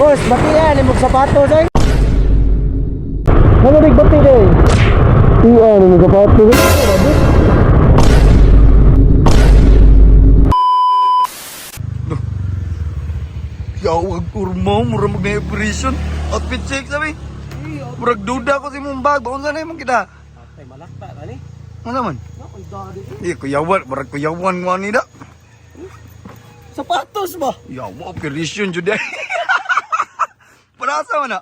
Boss, bati yan, imong sapatos oy. Ano rig bati day? Iyan, imong sapatos. Yawag kurma, mura mag-operation. Outfit check sabi. Murag duda ko si mong bag. Bakon sana naman kita. Atay malakta tani. Ano naman? Nakoy dadi. Iya, kuyawan. Murag kuyawan mo nida. Sapatos ba? Yawa, operation juday. Parasa man na.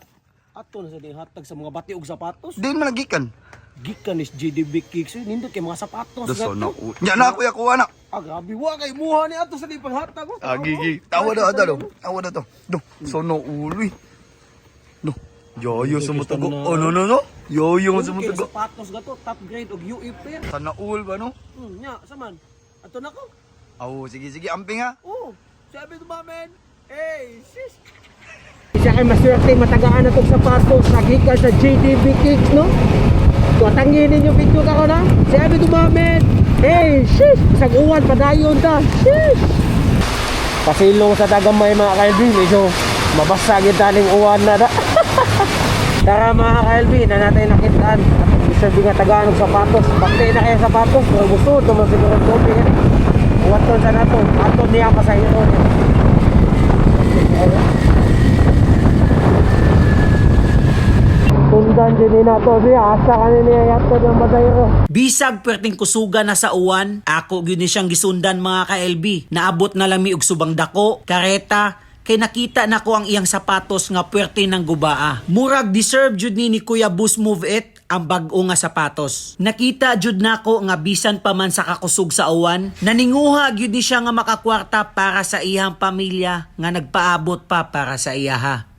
Ato na sa ding hatag sa mga bati og sapatos. Din man nagikan. Gikan is GDB Kicks nindot kay mga sapatos Daso na. gato. Nya na kuya ko anak. Ah, grabe wa kay muha ni ato sa di panghatag ko. Gigi. Tawa na ada do. Tawa na to. Do, sono uloy. Do. Yoyo sumutago. Oh no no no. Yoyo Kay sumutago. sapatos gato top grade og UE pair. Sana ul ba no? Nya saman. Ato na ko. Aw, sige sige amping ha. Oh, sabi to mamen. Hey, sis. Isa kay maswerte matagaan na tong sapatos nagikan sa JDB Kicks no. So tanginin yung picture ako na. Sabi to mamen. Hey, sis. Isang uwan padayon ta. Sis. Pasilong sa tagamay mga kalbi, medyo mabasa gid taning uwan na da. Tara mga kalbi, na natin nakitaan. Deserve nga tagaan og sapatos. Bakte na kaya sapatos, pero gusto to man siguro kopi. Waton sa nato, aton niya pasahero niya. Sundan din nato siya, asa kanina yato ng pasahero. Bisag perting kusuga na sa uwan, ako gyud ni siyang gisundan mga ka-LB. Naabot na lami og subang dako, kareta, kay nakita nako ang iyang sapatos nga puwerte ng gubaa. Murag deserve jud ni Kuya Bus Move It ang bag-o nga sapatos. Nakita jud nako nga bisan pa man sa kakusog sa uwan, naninguha gyud ni siya nga makakwarta para sa iyang pamilya nga nagpaabot pa para sa iyaha.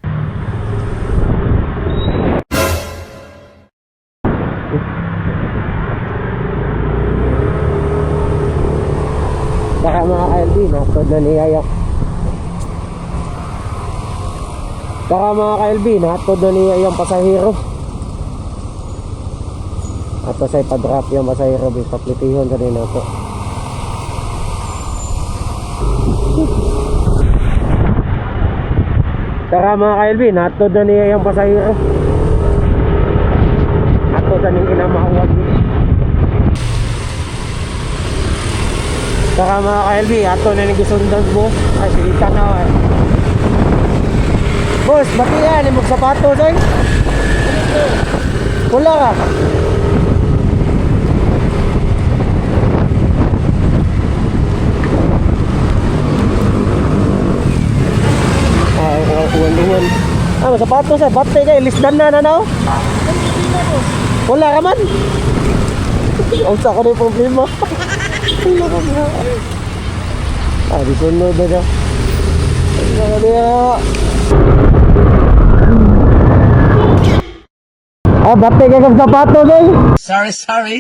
Baka mga KLB, natod na niyayak. Baka mga KLB, natod na niya yung pasahero. Ato sa ipadrop yung pasahero, paplitihon sa rin ako. Baka mga KLB, natod na niya yung pasahero. Ato sa ning inamahawag. Saka mga ka-LB, ato na nang gisundan boss. Ay, silita na eh. Boss, bati yan, imong sapatos oy. Wala ka. Ay, uwan-uwan. Ah, sapatos ay, bati ka, ilisdan na na. Wala ka man. Ang sa ko na yung problema. Ah, di sunod na siya. Ah, bate ka ng sapato doy. Sorry.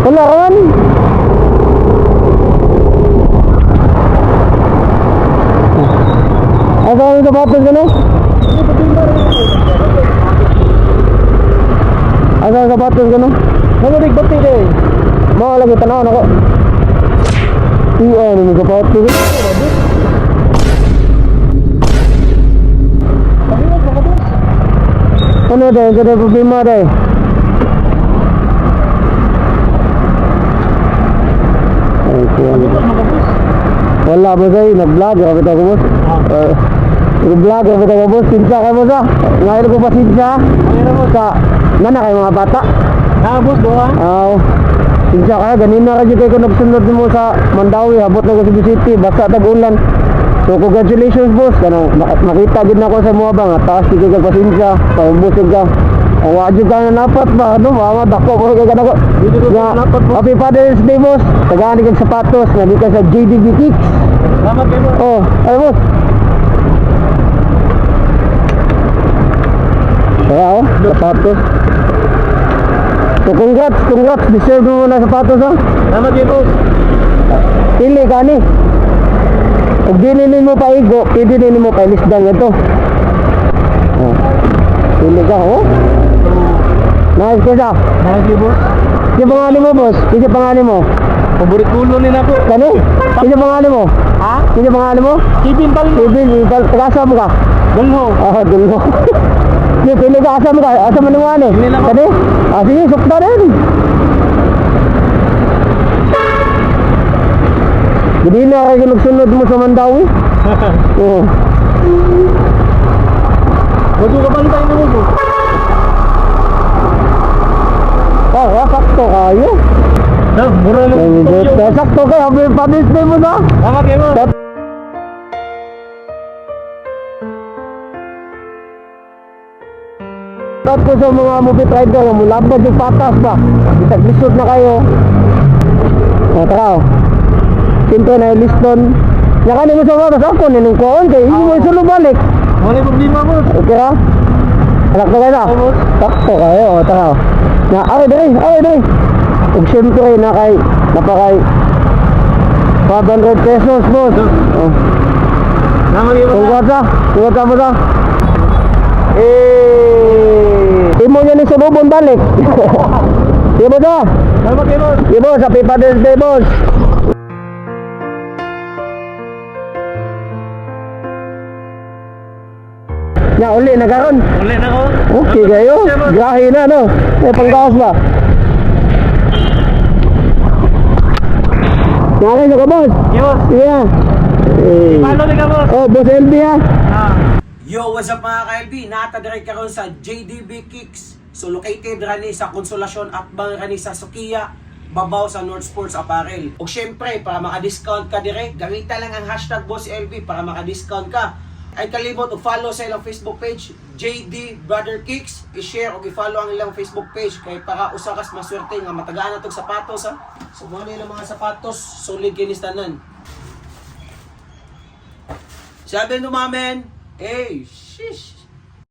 Wala kan? Asa ang sapatos ka no? Asa ang sapatos ka no? Namulig bati day. Mga lagi tanaw na ko. Iyan ang sapatos ka. Ano day? Kada problema day? Wala ba sa'yo? Nag-vlog ako kita ko boss. Nag-vlog ako kita ko boss. Sinsa kayo boss ah. Ngayon ko pa sinsa. Ngayon mo sa nana kayo mga bata. Boss doon ah. Sinsa kaya ganina ka dyan kayo kung nagsunod mo sa Mandawi. Habot na ko sa City. Basta tag-ulan. So congratulations boss. Makita din ako sa mga bang. Taas di kayo pasinsa. Pambusog ka. Ang wadyo ka na napat ba? Ano? Mga dako ko kayo ka na ko. Happy Father's Day boss. Tagaan kang sapatos. Nandito ka sa JDB Kicks. Salamat kayo boss. Oh, ay boss. Kaya oh, sapatos. So congrats. Deserve mo na sapatos oh. Salamat kayo boss. Pili ka ni. Pag dininin mo pa igo, pwede din mo pa ilisdan ito. Oh. Pili ka oh. Nice ka sa? Nice you boss. Yung pangalan mo boss? Yung pangalan mo? Paborit ulo ni nako. Kani? Sino pangalan mo? Ha? Sino pangalan mo? Kevin Balmo. Kevin, taga mo ka? Dulho. Ah, Dulho. Di, pili ka asam ka. Asam mo naman eh. Kani? Ah, sige, sukta rin. Hindi na kayo nagsunod mo sa Mandawi. Oo. Bago ka bantay na mo. Oh, sakto kayo. Mura lang. Sakto kayo. Pabisbay mo na. Tama kayo mo. Tapos ko sa mga movie rider, mulabad yung patas ba? Bitag-lisod na kayo. O, tara o. Siyempre na yung liston. Nakanin mo sa patas ako, ninungkoon kayo. Hindi mo isulo balik. Wala problema mo. Okay ha? Anak na kayo na? Sakto kayo. O, tara o. Na, aray dali. Ug siyempre napakay 500 pesos boss. Oh. Tungkota mo sa. Imo niya ni sulubon balik. Ibo sa. Salamat boss. Ibo sa Father's Day boss. Ya uli na karon. Uli na ko. Okay kayo. Grahe na no. Panggawas ba? Nakakay na ka, boss? Yes. Yeah. Paano ni ka, boss? Oh, boss LB, ha? Yo, what's up mga ka-LB? Natadiray karon sa JDB Kicks. So located rani sa Konsolasyon at bang rani sa Sukiya, babaw sa North Sports Apparel. O syempre, para maka-discount ka direct, gamitan lang ang hashtag Boss LB para maka-discount ka. Ay kalimot o follow sa ilang Facebook page, JD Brother Kicks. I-share o i-follow ang ilang Facebook page kay para usakas maswerte nga matagaan na itong sapatos ha. So mga nilang mga sapatos, solid kinistanan. Sabi no mamen, hey, shish.